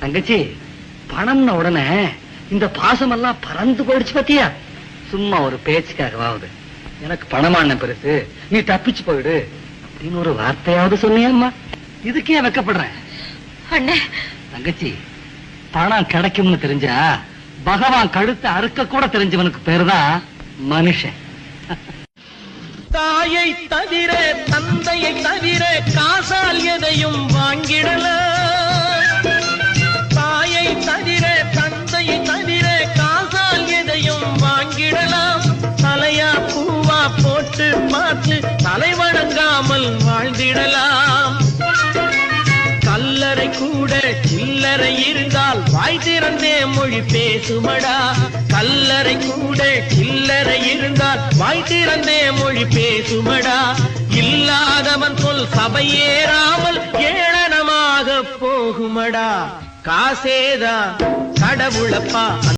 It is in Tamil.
தங்கச்சி, பணம்ன உடனே இந்த பாசம் எல்லாம் பறந்து போயிடுச்சு பத்தியா? சும்மா ஒரு பேச்சுக்காகவாவது எனக்கு பணமான பெருசு, நீ தப்பிச்சு போயிடு அப்படின்னு ஒரு வார்த்தையாவது சொன்னியம்மா. இதுக்கே வெக்கப்படுறேன். அண்ணே, தங்கச்சி, பணம் கிடைக்கும்னு தெரிஞ்சா பகவான் கழுத்தை அறுக்க கூட தெரிஞ்சவனுக்கு பேருதான் மனுஷன். தாயை தவிர தந்தையை தவிர காசால் எதையும் வாங்கிடலாம். தாயை தவிர தந்தையை தவிர காசால் எதையும் வாங்கிடலாம். தலையா பூவா போட்டு பார்த்து தலை வணங்காமல் வாழ்ந்திடலாம். கல்லறை கூட சில்லறை இருந்தால் வாய் திறந்தே மொழி பேசுமடா. கல்லறை கூட சில்லறை இருந்தால் வாய் திறந்தே மொழி பேசுமடா. இல்லாதவன் சொல் சபையேறாமல் ஏளனமாக போகுமடா. காசேதான் கடவுளப்பா.